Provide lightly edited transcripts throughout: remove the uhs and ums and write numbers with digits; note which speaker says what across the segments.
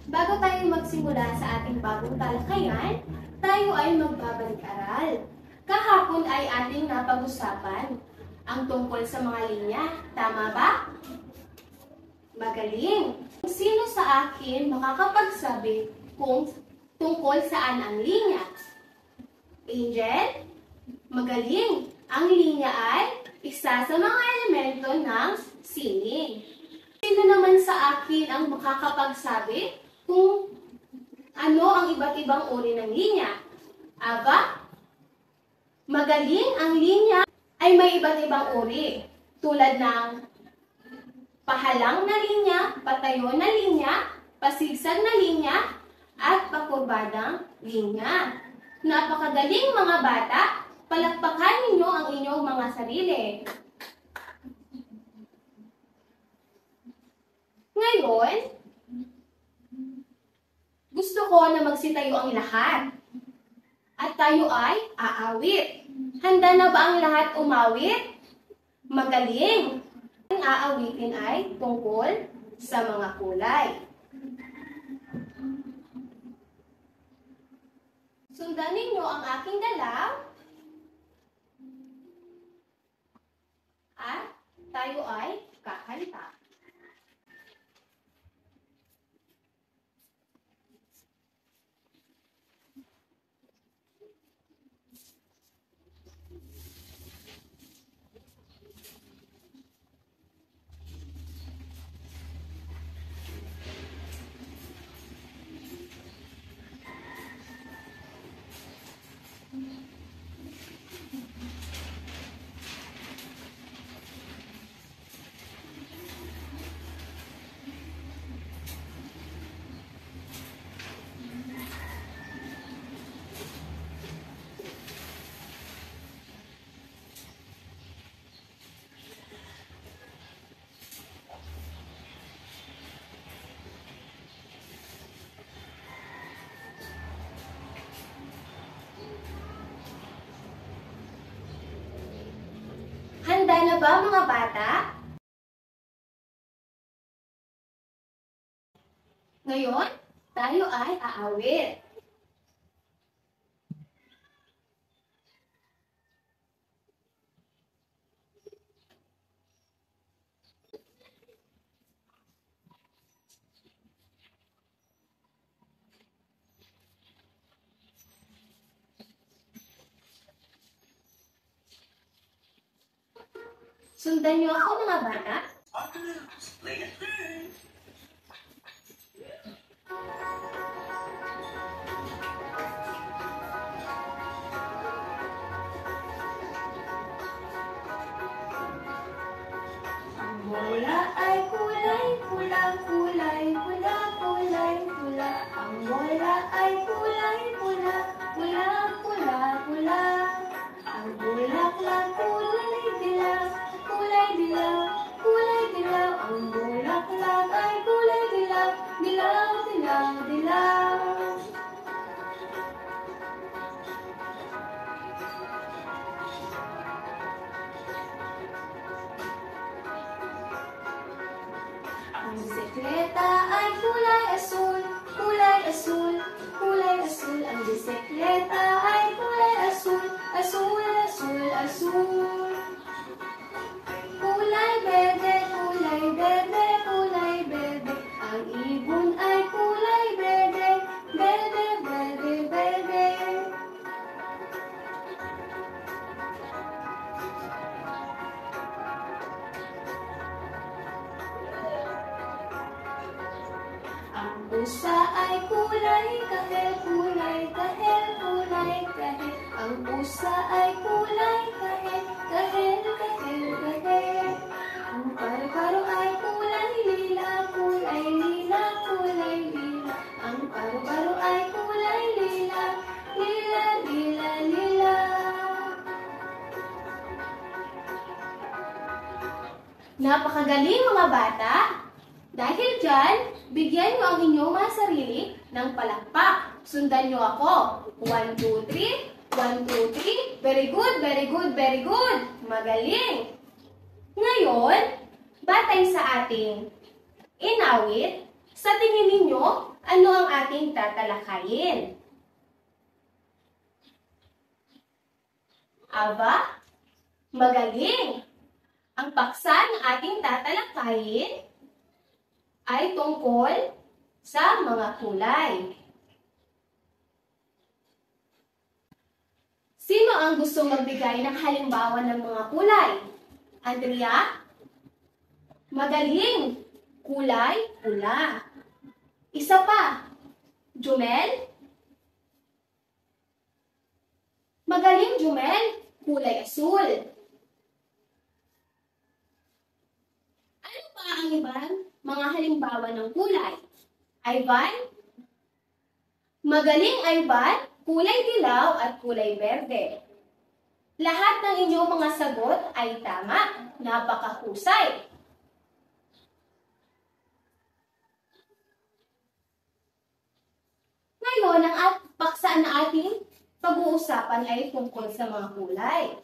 Speaker 1: Bago tayo magsimula sa ating bagong talakayan, tayo ay magbabalik-aral. Kahapon ay ating napag-usapan ang tungkol sa mga linya. Tama ba? Magaling! Sino sa akin makakapagsabi kung tungkol saan ang linya? Angel? Magaling! Ang linya ay isa sa mga elemento ng sining. Sino naman sa akin ang makakapagsabi kung ano ang iba't ibang uri ng linya? Aba? Magaling! Ang linya ay may iba't ibang uri, tulad ng pahalang na linya, patayo na linya, pasigsag na linya, at pakurbadang linya. Napakagaling mga bata! Palakpakan ninyo ang inyong mga sarili. Ngayon, gusto ko na magsitayo ang lahat. At tayo ay aawit. Handa na ba ang lahat umawit? Magaling! Ang aawitin ay tungkol sa mga kulay. Sundan ninyo ang aking galaw. At tayo ay kakanta. Handa na ba mga bata? Ngayon, tayo ay aawit. Sundan niyo ako mga bata. Ang bola ay kulay pula, kulay pula, kulay pula. Ang bola ay kulay pula, pula, pula, pula. Ang bulaklak kulay dilaw, kulay dilaw, kulay dilaw. Ang bulaklak ay kulay dilaw, dilaw, dilaw, dilaw. Ang bisikleta ay kulay asul, kulay asul, kulay asul. Ang bisikleta ay kulay asul, asul, asul, asul. Kulay berde, kulay berde, kulay berde. Ang ibon ay kulay berde, berde, berde, berde. Ang pusa ay kulay kahel, kulay kahel, kulay kahel. Ang pusa ay kulay kahel, kahel, kahel, kahel. Ang paru-paro ay kulay lila, kulay lila, kulay lila. Ang paru-paro ay kulay lila, lila, lila, lila. Napakagaling mga bata! Dahil dyan, bigyan niyo ang inyong mga sarili ng palakpak. Sundan niyo ako. 1, 2, 3. 1, 2, 3. Very good, very good, very good. Magaling. Ngayon, batay sa ating inawit, Sa tingin ninyo, ano ang ating tatalakayin? Aba, magaling! Ang paksa ng ating tatalakayin ay tungkol sa mga kulay. Sino ang gusto magbigay ng halimbawa ng mga kulay? Andrea? Magaling! Kulay pula. Isa pa. Jumel? Magaling, Jumel! Kulay asul. Ano pa ang ibang mga halimbawa ng kulay? Ivan? Magaling, Ivan! Kulay dilaw at kulay berde. Lahat ng inyong mga sagot ay tama. Napakahusay. Ngayon, ang paksa na ating pag-uusapan ay tungkol sa mga kulay.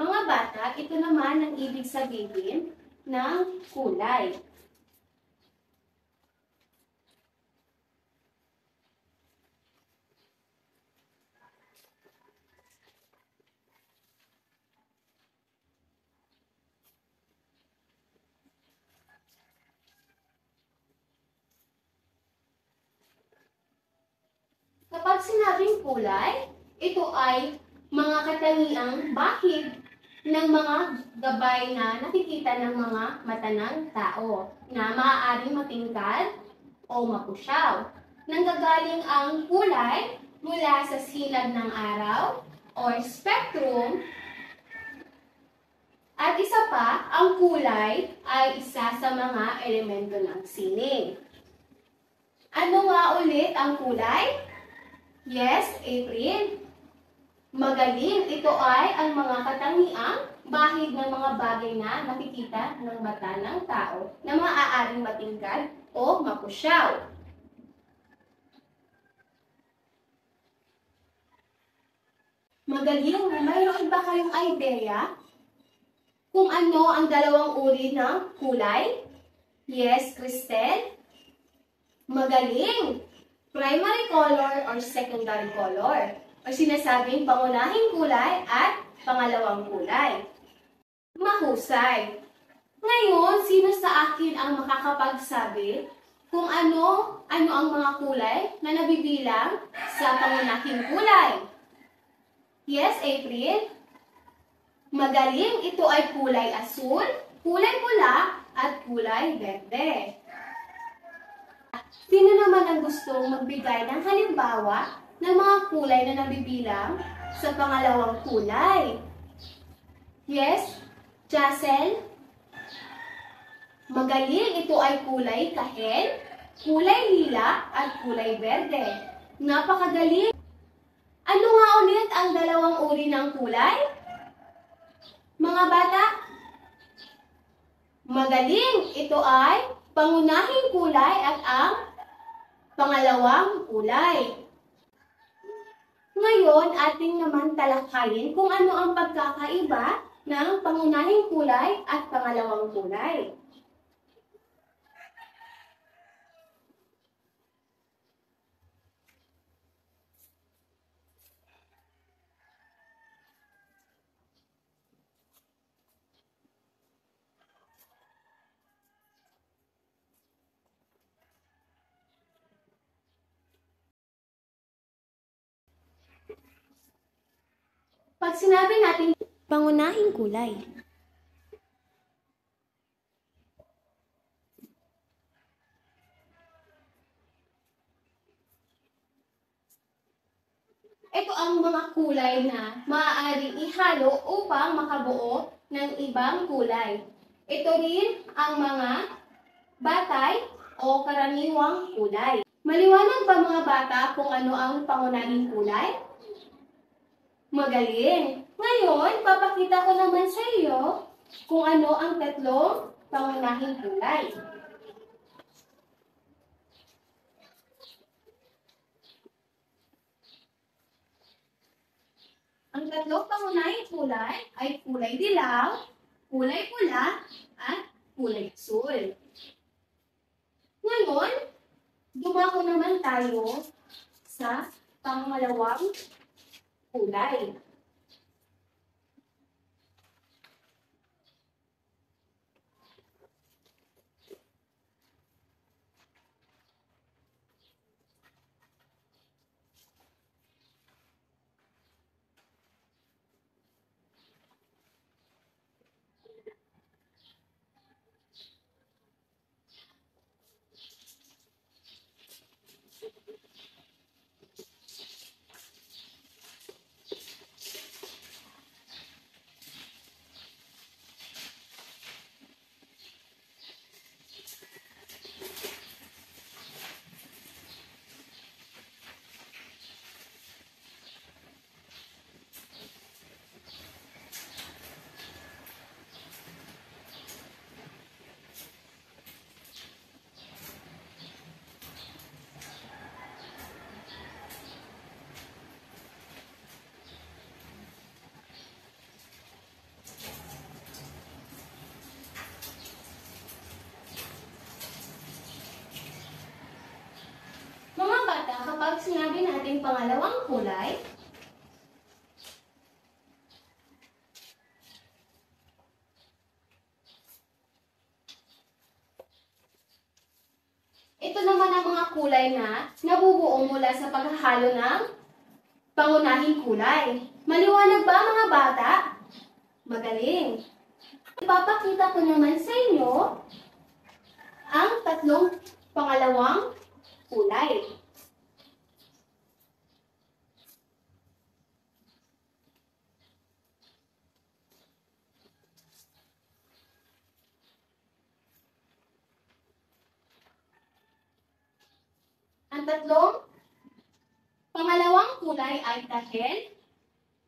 Speaker 1: Mga bata, ito naman ang ibig sabihin ng kulay. Kapag sinabing kulay, ito ay mga katangiang bahid ng mga gabay na nakikita ng mga mata ng tao na maaaring matingkad o mapusyaw. Nanggagaling ang kulay mula sa silad ng araw or spectrum. At isa pa, ang kulay ay isa sa mga elemento ng sining. Ano nga ulit ang kulay? Yes, April. Magaling, ito ay ang mga katangiang bahid ng mga bagay na nakikita ng mata ng tao na maaaring matingkad o mapusyaw. Magaling, mayroon ba kayong idea kung ano ang dalawang uri ng kulay? Yes, Cristel? Magaling! Primary color or secondary color. O sinasabing pangunahing kulay at pangalawang kulay. Mahusay. Ngayon, sino sa akin ang makakapagsabi kung ano ang mga kulay na nabibilang sa pangunahing kulay? Yes, April? Magaling, ito ay kulay asul, kulay pula, at kulay berde. Sino naman ang gustong magbigay ng halimbawa ng mga kulay na nabibilang sa pangalawang kulay? Yes, Jacel? Magaling, ito ay kulay kahel, kulay lila, at kulay berde. Napakagaling! Ano nga ulit ang dalawang uri ng kulay? Mga bata? Magaling, ito ay pangunahing kulay at ang pangalawang kulay. Ngayon, ating naman talakayin kung ano ang pagkakaiba ng pangunahing kulay at pangalawang kulay. Pag sinabi natin pangunahing kulay, ito ang mga kulay na maaaring ihalo upang makabuo ng ibang kulay. Ito rin ang mga batay o karaniwang kulay. Maliwanag ba mga bata kung ano ang pangunahing kulay? Magaling! Ngayon, papakita ko naman sa iyo kung ano ang tatlong pangunahing kulay. Ang tatlong pangunahing kulay ay kulay dilaw, kulay pula, at kulay asul. Ngayon, dumako naman tayo sa pangalawang kulay. Mga bata, kapag sinabi natin pangalawang kulay, ito naman ang mga kulay na nabubuo mula sa paghahalo ng pangunahing kulay. Maliwanag ba mga bata? Magaling! Ipapakita ko naman sa inyo ang tatlong pangalawang kulay. Ang tatlong pangalawang kulay ay tahel,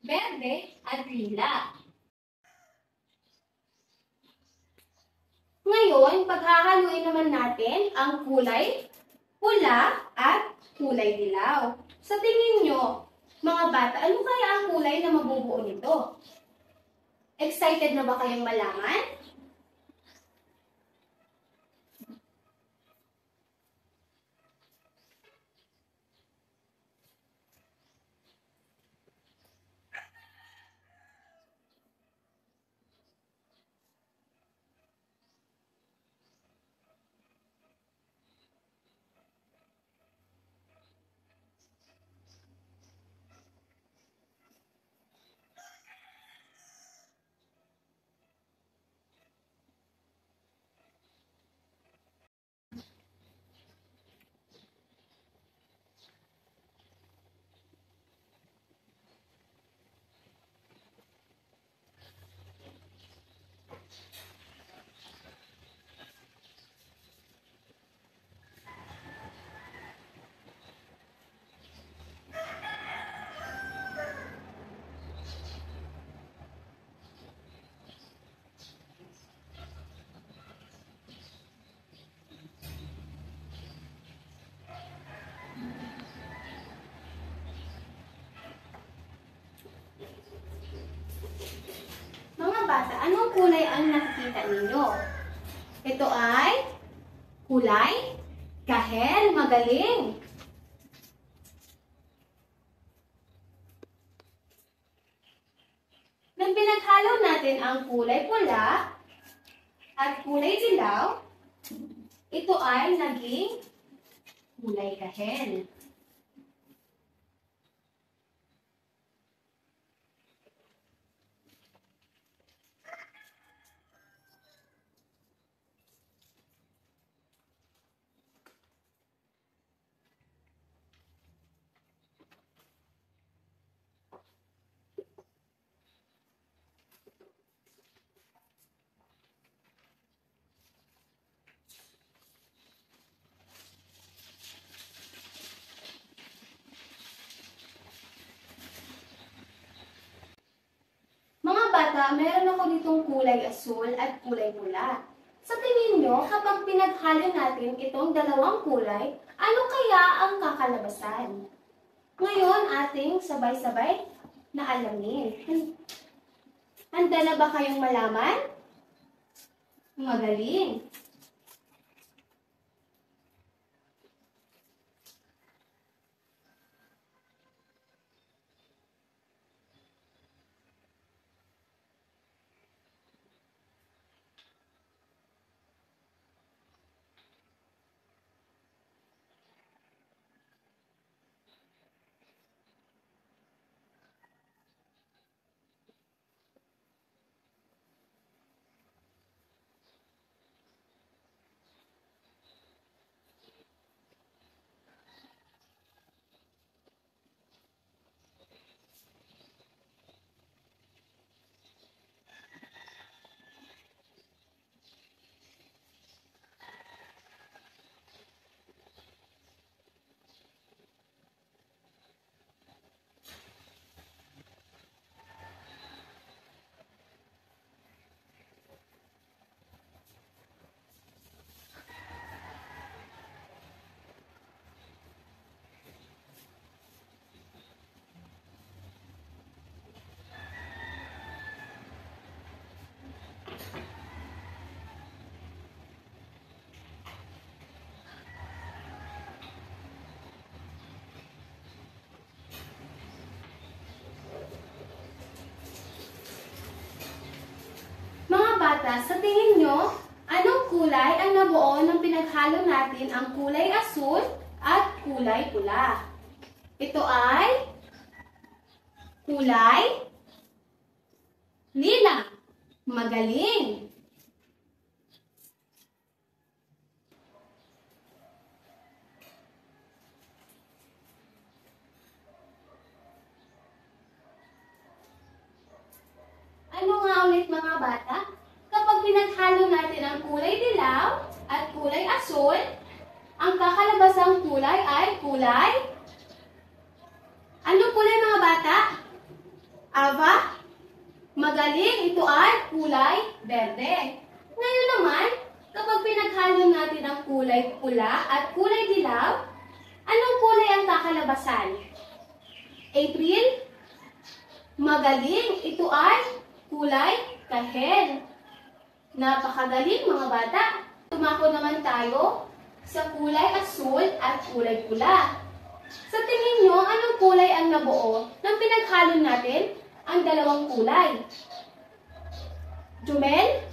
Speaker 1: berde, at lila. Ngayon, paghahaluin naman natin ang kulay pula at kulay dilaw. Sa tingin nyo, mga bata, ano kaya ang kulay na mabubuo nito? Excited na ba kayong malaman? Bata, anong kulay ang nakikita ninyo? Ito ay kulay kahel. Magaling! Nang pinaghalo natin ang kulay pula at kulay dilaw, ito ay naging kulay kahel. bata, meron ako ditong kulay asul at kulay pula. Sa tingin nyo, kapag pinaghalo natin itong dalawang kulay, ano kaya ang kakalabasan? Ngayon, ating sabay-sabay na alamin. Handa na ba kayong malaman? Magaling! Bata, sa tingin nyo, anong kulay ang nabuo ng pinaghalo natin ang kulay asul at kulay pula? Ito ay kulay lila. Magaling! Ano nga ulit mga bata? Kapag pinaghalo natin ang kulay dilaw at kulay asul, ang kakalabasang kulay ay kulay? Anong kulay mga bata? Aba? Magaling, ito ay kulay berde. Ngayon naman, kapag pinaghalo natin ang kulay pula at kulay dilaw, anong kulay ang kakalabasan? April? Magaling, ito ay kulay kahel. Napakagaling mga bata. Tumako naman tayo sa kulay asul at kulay pula. Sa tingin nyo, anong kulay ang nabuo nang pinaghalo natin ang dalawang kulay? Jumel?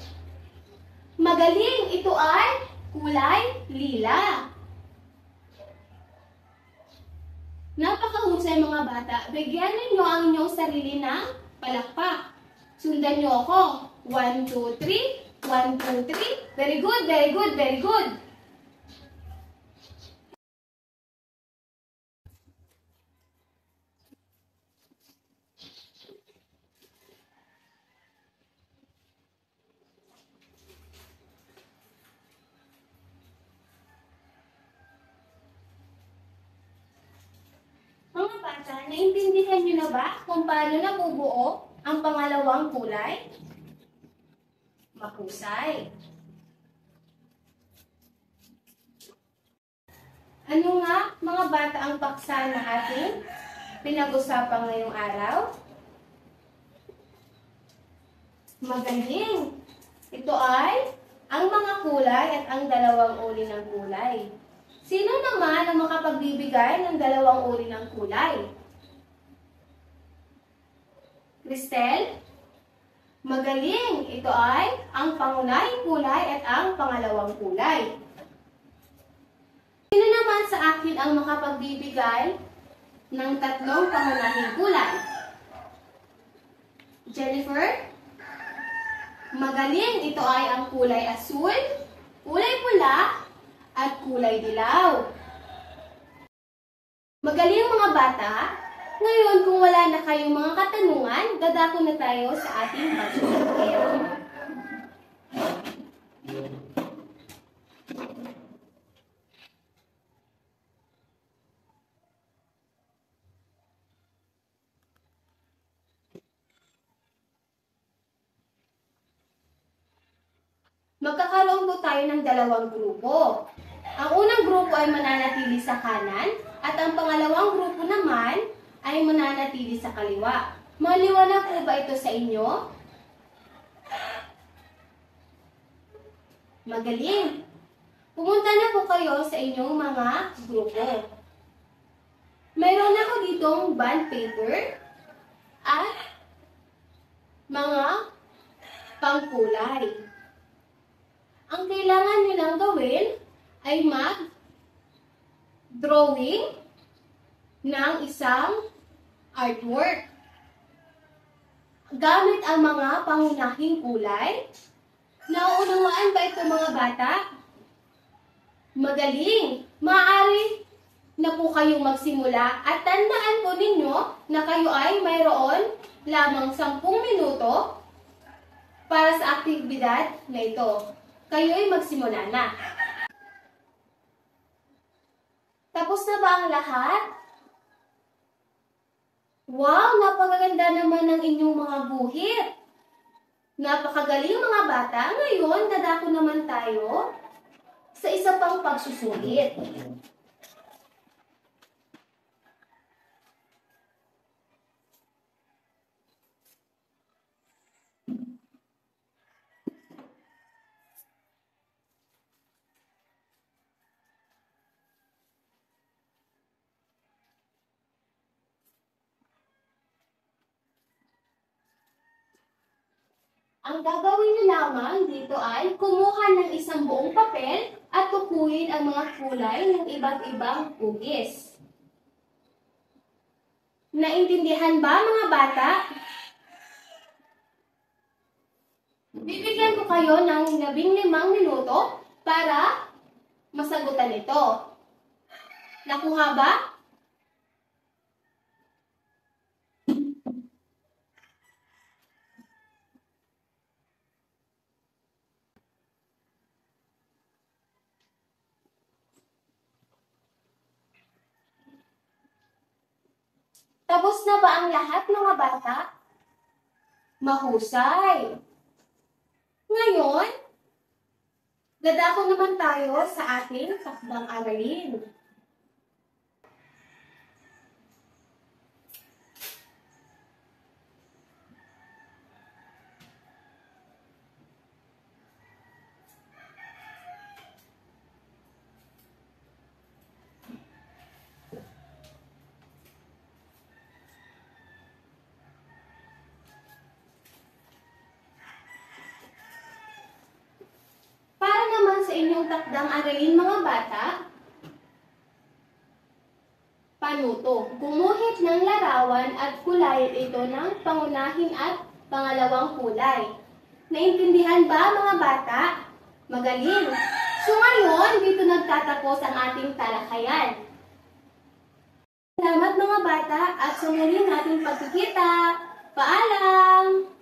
Speaker 1: Magaling, ito ay kulay lila. Napakahusay mga bata. Bigyan ninyo ang inyong sarili ng palakpak. Sundan nyo ako. 1, 2, 3. 1, 2, 3. Very good, very good, very good. Mga bata, naintindihan niyo na ba kung paano nabubuo ang pangalawang kulay? Mahusay. Ano nga mga bata ang paksa na ating pinag-usapan ngayong araw? Magaling! Ito ay ang mga kulay at ang dalawang uri ng kulay. Sino naman ang makapagbibigay ng dalawang uri ng kulay? Cristel? Magaling! Ito ay ang pangunahing kulay at ang pangalawang kulay. Sino naman sa akin ang makapagbibigay ng tatlong pangunahing kulay? Jennifer? Magaling! Ito ay ang kulay asul, kulay pula, at kulay dilaw. Magaling mga bata! Ngayon, kung wala na kayong mga katanungan, dadako na tayo sa ating pagsusunod. Magkakaroon po tayo ng dalawang grupo. Ang unang grupo ay mananatili sa kanan at ang pangalawang grupo naman ay mananatili sa kaliwa. Maliwanag po ba ito sa inyo? Magaling! Pumunta na po kayo sa inyong mga grupo. Mayroon ako ditong bond paper at mga pangkulay. Ang kailangan nyo lang gawin ay mag-drawing ng isang artwork. Gamit ang mga pangunahing kulay. Nauunawaan ba ito mga bata? Magaling! Maaari na po kayong magsimula at tandaan po ninyo na kayo ay mayroon lamang 10 minuto para sa aktibidad na ito. Kayo ay magsimula na. Tapos na ba ang lahat? Wow! Napakaganda naman ng inyong mga guhit. Napakagaling mga bata. Ngayon, dadako naman tayo sa isa pang pagsusulit. Ang gagawin niyo lamang dito ay kumuha ng isang buong papel at tukuyin ang mga kulay ng iba't ibang hugis. Naintindihan ba mga bata? Bibigyan ko kayo ng 15 minuto para masagutan ito. Nakuha ba? Tapos na ba ang lahat mga bata? Mahusay! Ngayon, dadako naman tayo sa ating takdang aralin. Sa inyong takdang aralin mga bata, panuto. Gumuhit ng larawan at kulayin ito ng pangunahing at pangalawang kulay. Naintindihan ba mga bata? Magaling! So ngayon, dito nagtatapos ang ating talakayan. Salamat mga bata at sa muling ating pagkikita. Paalam!